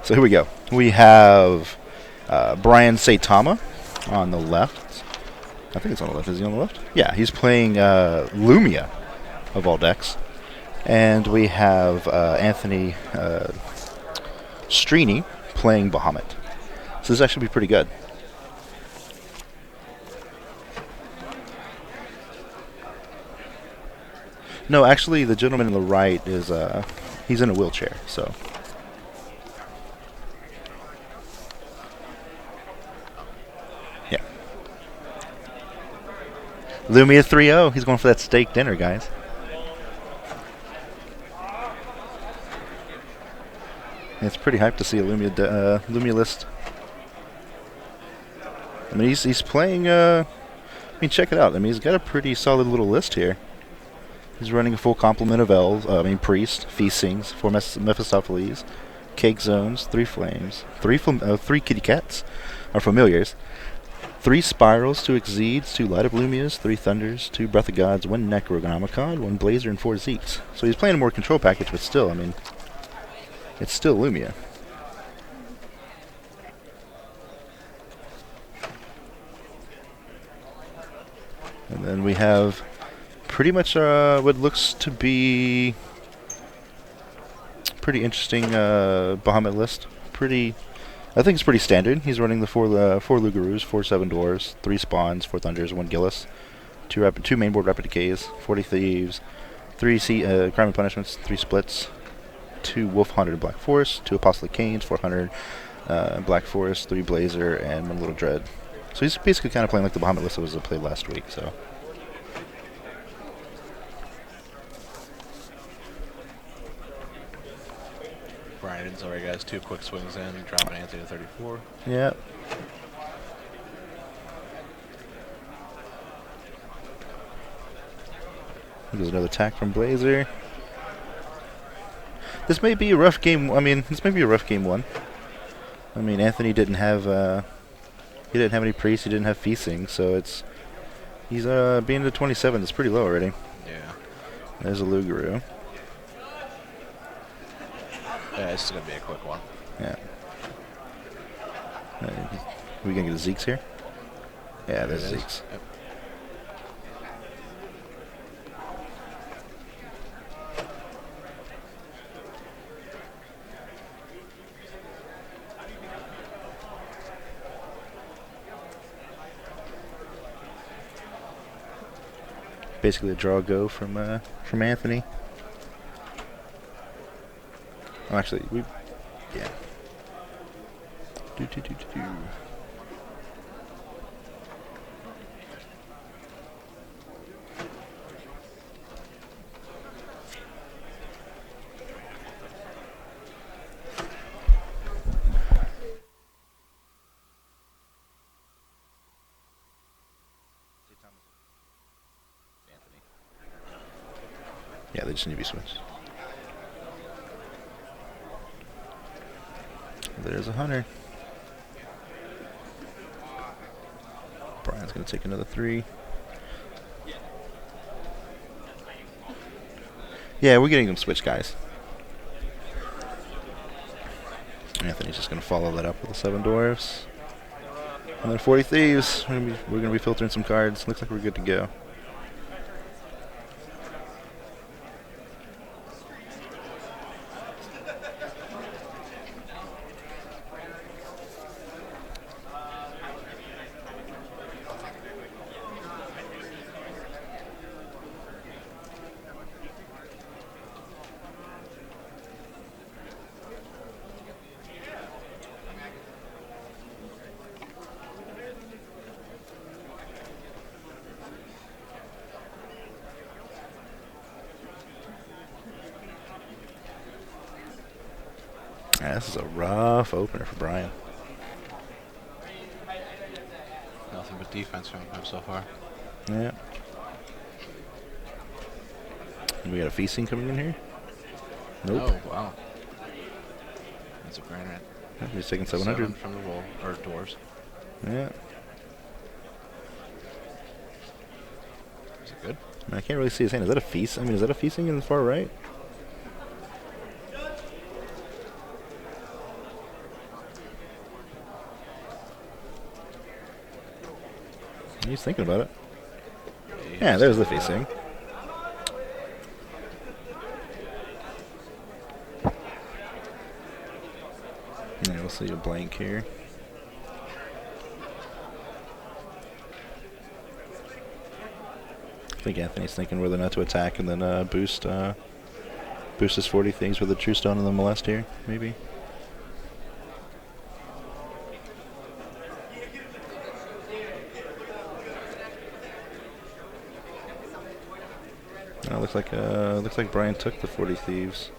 So here we go. We have Brian Saetama on the left. I think it's on the left. Is he on the left? Yeah, he's playing Lumia of all decks. And we have Anthony Strini playing Bahamut. So this actually be pretty good. No, actually, the gentleman on the right is he's in a wheelchair. So. Yeah. Lumia 3-0. He's going for that steak dinner, guys. It's pretty hyped to see a Lumia list. I mean, he's playing. I mean, check it out. I mean, he's got a pretty solid little list here. He's running a full complement of elves. Priest, Feastings, 4 Mephistopheles, Cake Zones, 3 Flames, 3 Kitty Cats, or Familiars, 3 Spirals, 2 Exceeds, 2 Light Up Lumias, 3 Thunders, 2 Breath of Gods, 1 Necronomicon, 1 Blazer, and 4 Zeeks. So he's playing a more control package, but still, I mean, it's still Lumia. And then we have pretty much what looks to be pretty interesting Bahamut list. I think it's pretty standard. He's running the 4 Lugaroos, 4 Seven Dwarves, 3 Spawns, 4 Thunders, 1 Gillis, 2 mainboard Rapid Decays, 40 Thieves, 3 Crime and Punishments, 3 Splits, 2 Wolf Hunter Black Forest, 2 Apostolic Canes, 400 Black Forest, 3 Blazer, and 1 Little Dread. So he's basically kind of playing like the Bahamut list that was played last week. So. Brian's already got his 2 quick swings in, dropping Anthony to 34. Yeah. There's another attack from Blazer. This may be a rough game. I mean, this may be a rough game 1. I mean, Anthony didn't have any priests. He didn't have feasting, so he's being to 27. It's pretty low already. Yeah. There's a Lugaroo. Yeah, it's gonna be a quick one. Yeah. We gonna get the Zeeks here? Yeah, there's Zeeks. Yep. Basically a draw go from Anthony. Oh, actually, yeah. Do. Yeah, they just need to be switched. There's a Hunter. Brian's going to take another 3. Yeah, we're getting them switched, guys. Anthony's just going to follow that up with the 7 Dwarves. And then 40 Thieves. We're going to be filtering some cards. Looks like we're good to go. Yeah, this is a rough opener for Brian. Nothing but defense from him so far. Yeah. We got a feasting coming in here? Nope. Oh, wow. That's a granite. He's taking 700. From the roll, or dwarves. Yeah. Is it good? I mean, I can't really see his hand. Is that a feast? I mean, is that a feasting in the far right? He's thinking about it. He's Yeah, there's the thinking facing. Yeah, we'll see a blank here. I think Anthony's thinking whether or not to attack and then boost his 40 things with a True Stone and the Molest here, maybe. Looks like Brian took the 40 Thieves.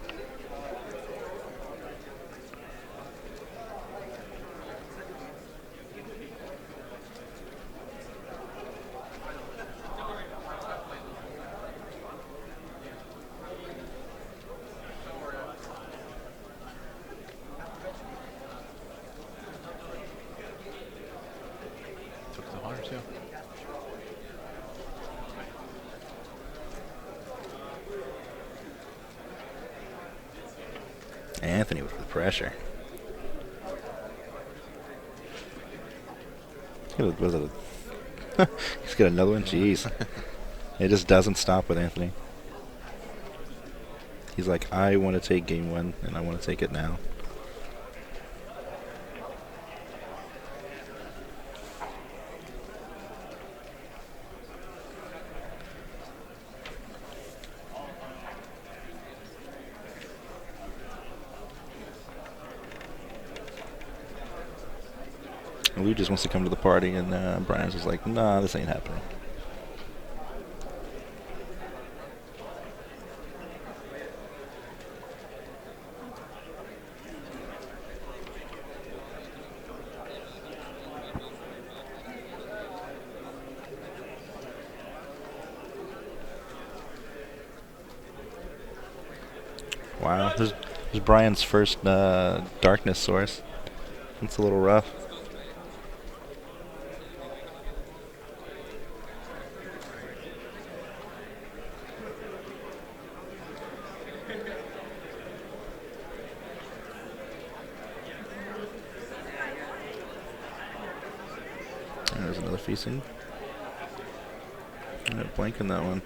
took the 100 too. Anthony with the pressure. Was it he's got another one? Jeez. It just doesn't stop with Anthony. He's like, I want to take game one, and I want to take it now. Lou just wants to come to the party, and Brian's just like, nah, this ain't happening. Wow, there's Brian's first darkness source. It's a little rough. There's another feasting. I'm not blanking that one.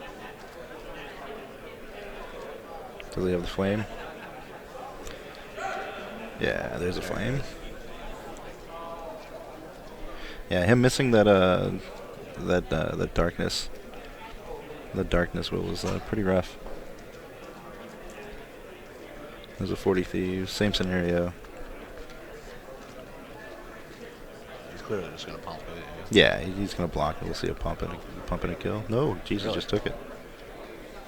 Does he have the flame? Yeah, there's a flame. Yeah, him missing that that darkness. The darkness was pretty rough. There's a 40 Thieves, same scenario. He's clearly just gonna pump it. Yeah, he's gonna block it. We'll see a pump and a kill. No, Jesus Really? just took it.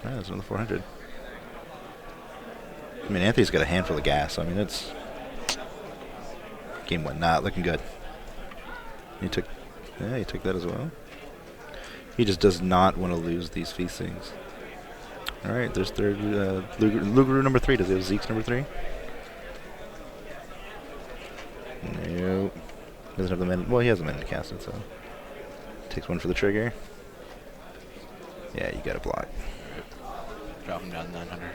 Yeah, there's another 400. I mean, Anthony's got a handful of gas. I mean, it's game one, not looking good. He took that as well. He just does not want to lose these feastings. All right, there's third Lugaroo number 3. Does he have Zeke's number 3? Nope. Doesn't have the minute. Well, he has a minute to cast it, so takes one for the trigger. Yeah, you got to block. Drop him down 900.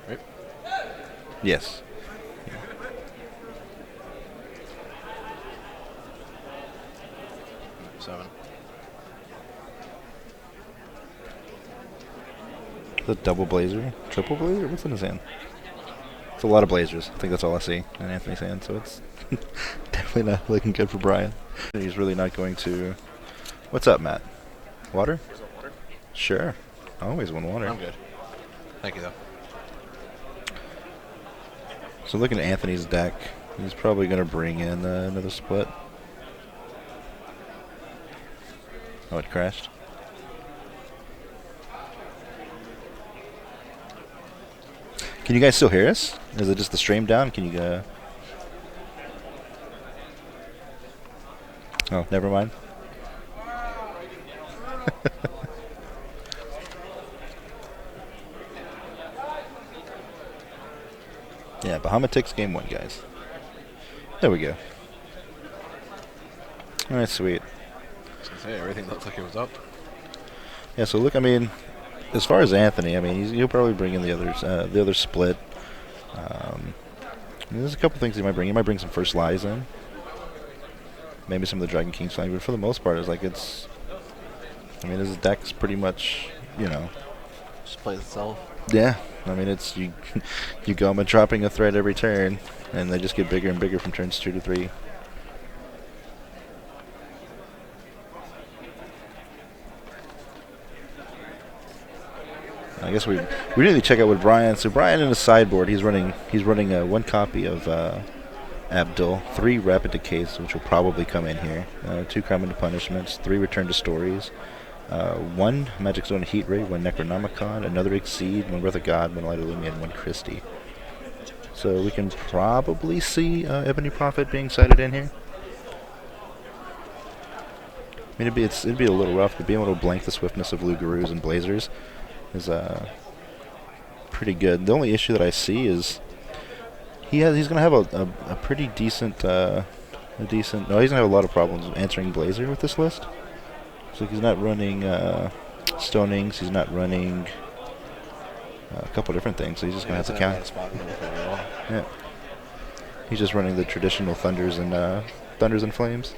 Right? Yes. 7. The double blazer, triple blazer. What's in his hand? It's a lot of blazers. I think that's all I see in Anthony's hand. So it's definitely not looking good for Brian. He's really not going to. What's up, Matt? Water? Water? Sure. Always want water. I'm good. Thank you, though. So looking at Anthony's deck, he's probably going to bring in another split. Oh, it crashed. Can you guys still hear us? Is it just the stream down? Can you Oh, never mind. Yeah, Bahamut takes game 1, guys. There we go. Alright, sweet. I was gonna say, everything looked like it was up. Yeah, so look, I mean, as far as Anthony, I mean, he'll probably bring in the other split. There's a couple things he might bring. He might bring some first lies in. maybe some of the Dragon King flank, but for the most part, it's like I mean, his deck's pretty much, you know. Just plays itself. Yeah, I mean, it's you go, I'm dropping a threat every turn, and they just get bigger and bigger from turns 2 to 3. I guess we didn't really check out what Brian. So Brian in his sideboard, he's running one copy of Abdul, 3 Rapid Decays, which will probably come in here, 2 Crime into Punishments, 3 Return to Stories, 1 Magic Zone Heat Ray, 1 Necronomicon, another Exceed, 1 Breath of God, 1 Light of Lumia, and 1 Christie. So we can probably see Ebony Prophet being cited in here. I mean, it'd be a little rough, but being able to blank the swiftness of Lugaroos and Blazers is pretty good. The only issue that I see is he's gonna have a pretty decent no, he's gonna have a lot of problems answering Blazer with this list. So he's not running Stonings, he's not running a couple different things, so he's just gonna have to count. Yeah, he's just running the traditional Thunders and Flames.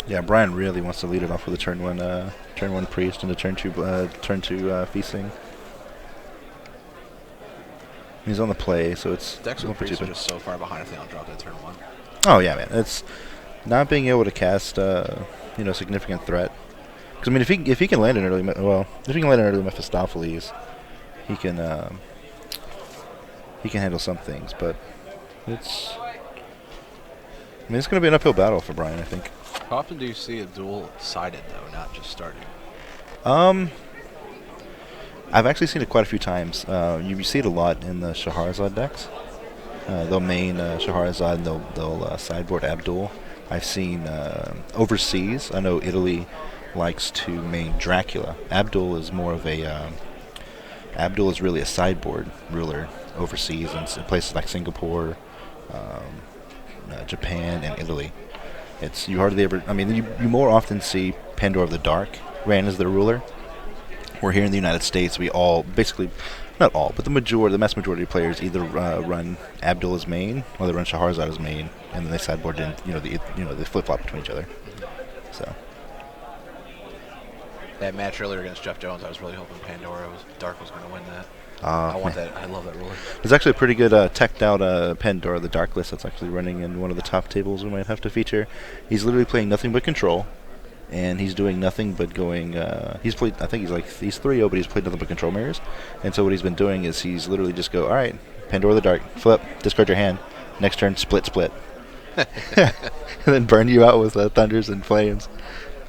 Yeah, Brian really wants to lead it off with a turn one Priest and a turn two Feasting. He's on the play, so it's decks with Priest are just so far behind if they don't drop that turn 1. Oh yeah, man, it's not being able to cast significant threat. Because I mean, if he can land an early Mephistopheles, he can handle some things, but it's going to be an uphill battle for Brian, I think. How often do you see a duel sided, though, not just starting? I've actually seen it quite a few times. You see it a lot in the Shahrazad decks. They'll main Shahrazad and they'll sideboard Abdul. I've seen overseas. I know Italy likes to main Dracula. Abdul is really a sideboard ruler overseas in places like Singapore, Japan, and Italy. You hardly ever. I mean, you more often see Pandora of the Dark ran as their ruler. Where here in the United States, we all basically, not all, but the mass majority of players either run Abdul as main, or they run Shahrazad as main, and then they sideboard in. They flip flop between each other. So. That match earlier against Jeff Jones, I was really hoping Dark was going to win that. I want that. I love that ruler. There's actually a pretty good teched out Pandora the Dark list that's actually running in one of the top tables we might have to feature. He's literally playing nothing but control, and he's doing nothing but going. He's 3-0, but he's played nothing but control mirrors. And so what he's been doing is he's literally just go, all right, Pandora the Dark, flip, discard your hand, next turn, split, and then burn you out with Thunders and Flames.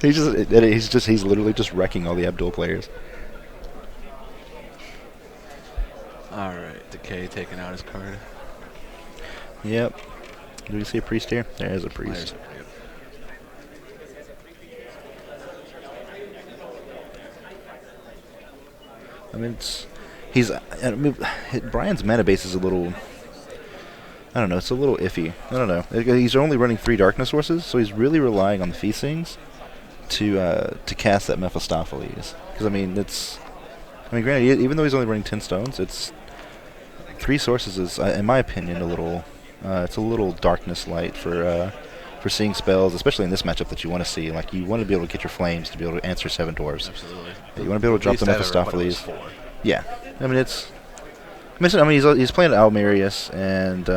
He's literally just wrecking all the Abdul players. Alright, Decay taking out his card. Yep. Do we see a Priest here? There is a Priest. I mean, Brian's mana base is a little, I don't know, it's a little iffy. I don't know. He's only running 3 darkness sources, so he's really relying on the Feastings to cast that Mephistopheles. Because granted, even though he's only running 10 stones, it's 3 sources is, in my opinion, it's a little darkness light for seeing spells, especially in this matchup that you want to see. Like, you want to be able to get your Flames to be able to answer 7 dwarves. Absolutely. You want to be able to drop the Mephistopheles. Yeah. I mean, he's playing Almerius and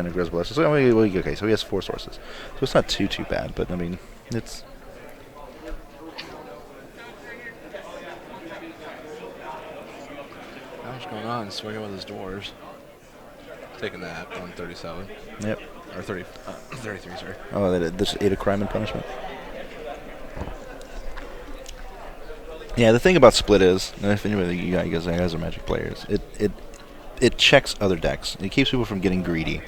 Aggressive Blessing. So okay, so he has 4 sources. So it's not too bad, but I mean, it's. What's going on? Swinging with his dwarves. Taking that 137. Yep. Or 33, sorry. Oh, this 8 of Crime and Punishment. Yeah, the thing about Split is, and if anybody you guys are Magic players, it checks other decks. It keeps people from getting greedy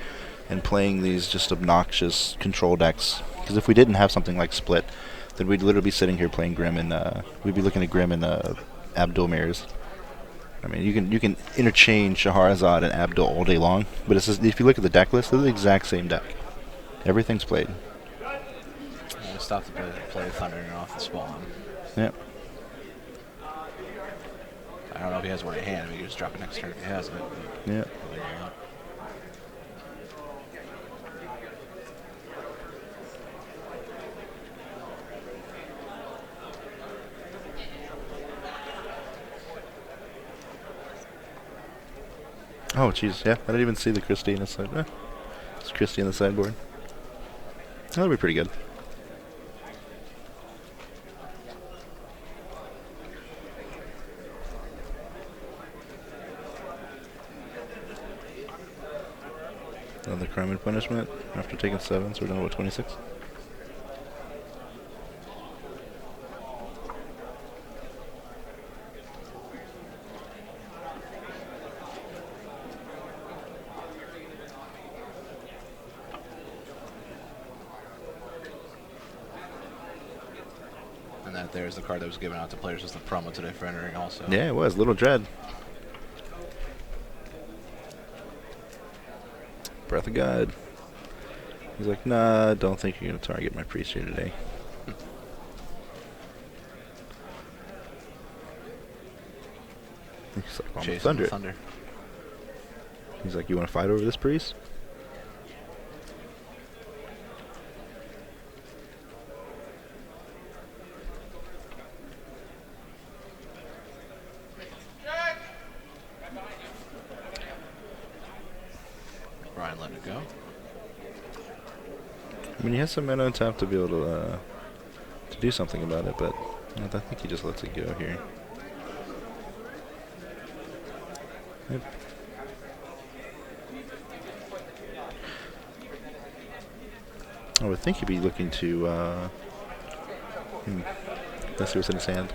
and playing these just obnoxious control decks. Because if we didn't have something like Split, then we'd literally be sitting here playing Grim and we'd be looking at Grim and Abdul mirrors. I mean, you can interchange Shahrazad and Abdul all day long, but it's just, if you look at the deck list, they're the exact same deck. Everything's played. Well, we stopped to play Thundering off the spawn. Yep. I don't know if he has one in hand. I mean, he can just drop it next turn if he has it. Yep. Oh, jeez, yeah. I didn't even see the Christie in the side. It's Christie in the sideboard. That'll be pretty good. Another crime and punishment after taking 7, so we're done with 26. And that there's the card that was given out to players as the promo today for entering also. Yeah, it was. Little Dread. Breath of God. He's like, nah, don't think you're going to target my priest here today. He's like, Chasing Thunder. Thunder. He's like, you want to fight over this priest? Brian letting it go. I mean, he has some mana on top to be able to do something about it, but I think he just lets it go here. Yep. I would think he'd be looking to. Let's see what's in his hand.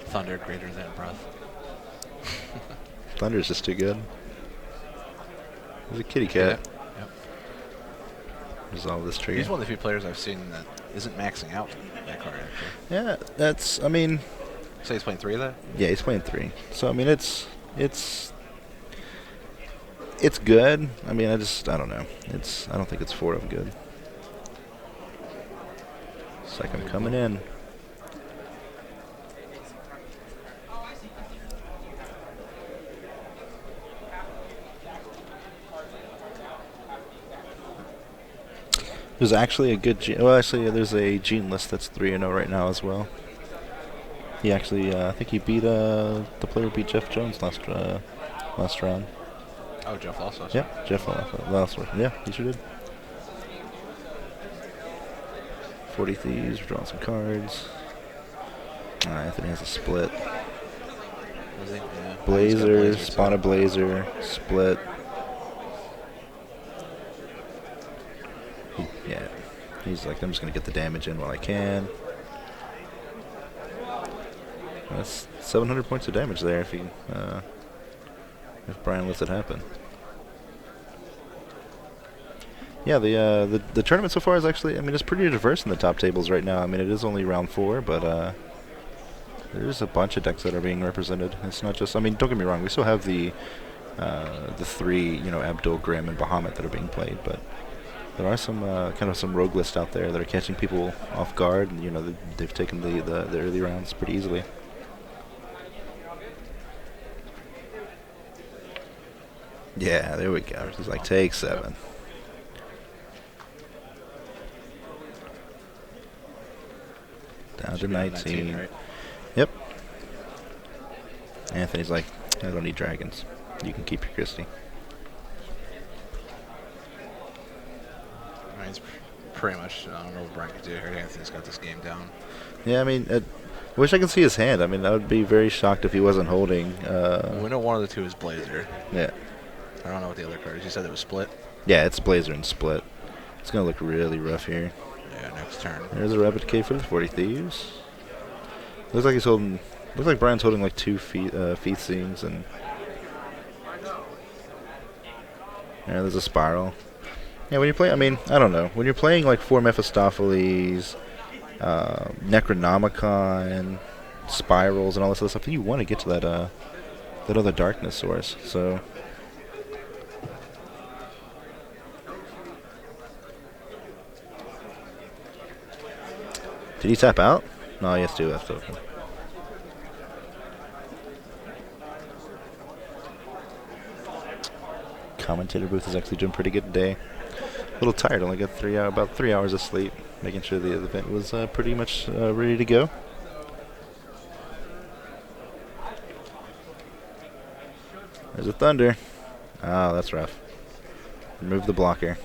Thunder greater than breath. Thunder's just too good. He's a kitty cat. Yep. Resolve this trigger. He's one of the few players I've seen that isn't maxing out that card, actually. Yeah, that's. I mean. So he's playing 3 of that? Yeah, he's playing 3. So I mean, it's good. I mean, I don't know. I don't think it's 4 of good. It's like I'm coming in. There's actually a good well, actually, there's a gene list that's 3-0 right now as well. He actually, I think he beat the player beat Jeff Jones last round. Oh, Jeff also. Yeah, Jeff last round. Yeah, he sure did. 40 Thieves, drawing some cards. Anthony has a split. Was he? Yeah. Blazer, spawn a Blazer, split. Yeah, he's like, I'm just gonna get the damage in while I can. That's 700 points of damage there if Brian lets it happen. Yeah, the tournament so far is actually, I mean, it's pretty diverse in the top tables right now. I mean, it is only round 4, but there's a bunch of decks that are being represented. It's not just, I mean, don't get me wrong, we still have the 3, Abdul, Grim, and Bahamut that are being played, but there are some kind of some rogue lists out there that are catching people off guard, and they've taken the early rounds pretty easily. Yeah, there we go. He's like, take 7. Down to 19. Right? Yep. Anthony's like, I don't need dragons. You can keep your Christie. I mean, it's pretty much, I don't know what Brian could do here. Anthony's got this game down. Yeah, I mean, I wish I could see his hand. I mean, I would be very shocked if he wasn't holding. We know one of the two is Blazer. Yeah. I don't know what the other card is. You said it was split? Yeah, it's Blazer and split. It's going to look really rough here. Yeah, next turn. There's a Rapid K for the 40 Thieves. Looks like he's holding. Looks like Brian's holding like 2 feet scenes, and yeah, there's a Spiral. Yeah, when you play, I mean, I don't know. When you're playing like 4 Mephistopheles, Necronomicon, spirals and all this other stuff, you want to get to that other darkness source. So. Did he tap out? No, he has 2 left open. Commentator booth is actually doing pretty good today. A little tired, only got about 3 hours of sleep, making sure the event was pretty much ready to go. There's a thunder. Oh, that's rough. Remove the blocker.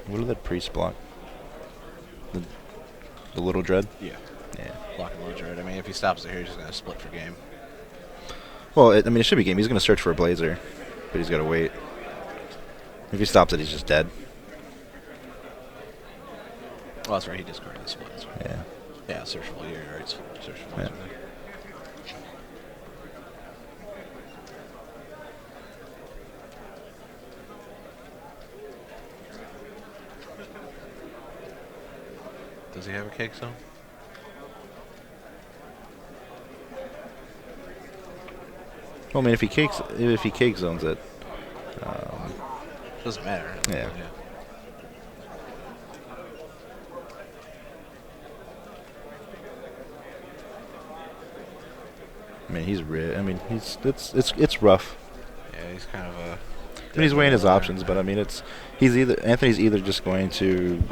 What did that priest block? The little dread? Yeah. Yeah. Blocking little dread. I mean, if he stops it here, he's just going to split for game. Well, I mean, it should be game. He's going to search for a blazer, but he's got to wait. If he stops it, he's just dead. Well, that's right. He discarded the split. That's right. Yeah. Yeah, searchable. You're right. Searchable. Yeah. Does he have a cake zone? Well, I mean, if he cake zones it, Doesn't matter. Yeah. I mean, it's rough. Yeah, he's kind of a. I mean, he's weighing his options, but I mean, Anthony's either just going to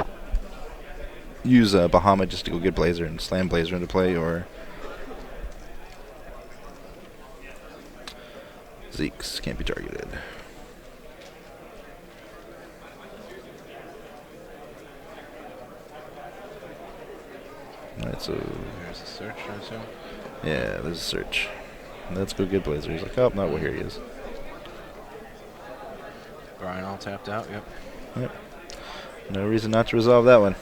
use Bahamut just to go get Blazer and slam Blazer into play, or Zeke's can't be targeted. Alright, so There's a search, I assume. yeah, there's a search. Let's go get Blazer. He's like, oh, no, well, here he is. Brian all tapped out, yep. Yep. No reason not to resolve that one.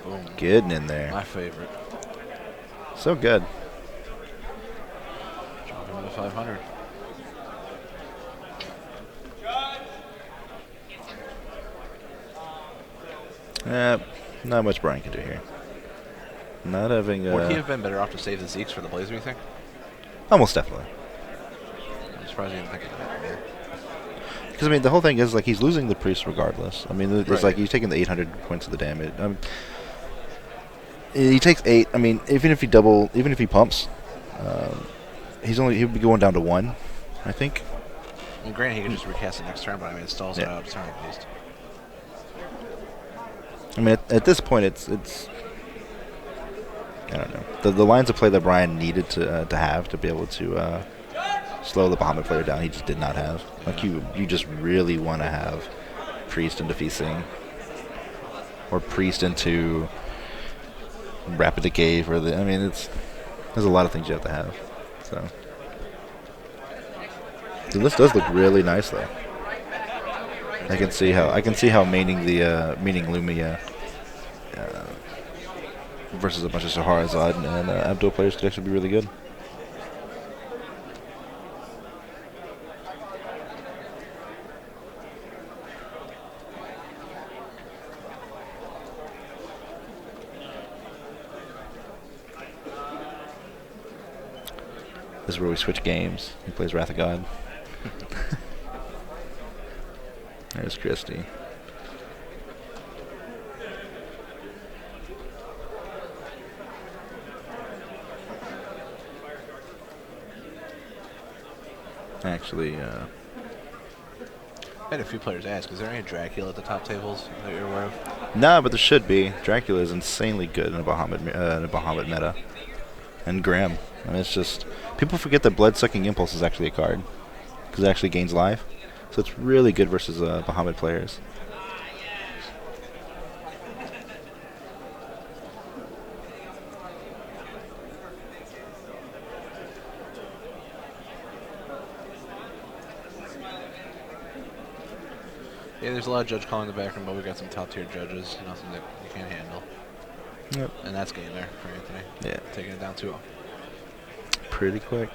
Boom. Getting in there. My favorite. So good. Drop him to 500. Not much Brian can do here. Not having. Would he have been better off to save the Zeeks for the Blazer, you think? Almost definitely. I'm surprised he didn't think of that. Because, I mean, the whole thing is, like, he's losing the priest regardless. I mean, it's Right. like he's taking the 800 points of the damage. He takes 8. I mean, even if he pumps, he'll be going down to 1, I think. Well, granted, he could just recast it next turn, but I mean, it stalls it Yeah. out of turn at least. I mean, at this point, it's I don't know. The lines of play that Brian needed to have to be able to slow the Bahamut player down, he just did not have. Like, you just really want to have priest into feasting, or priest into rapid decay for the. I mean, there's a lot of things you have to have. So the list does look really nice, though. I can see how meaning Lumia versus a bunch of Saharazad and Abdul players could actually be really good. This is where we switch games. He plays Wrath of God. There's Christy. Actually, I had a few players ask, is there any Dracula at the top tables that you're aware of? nah, but there should be. Dracula is insanely good in a Bahamut meta. And Graham. I mean, it's just, people forget that Blood-Sucking Impulse is actually a card, because it actually gains life. So it's really good versus Bahamut players. Yeah, there's a lot of judge calling in the background, but we got some top tier judges. Nothing that you can't handle. Yep. And that's game there for Anthony. Yeah. Taking it down 2-0. Pretty quick.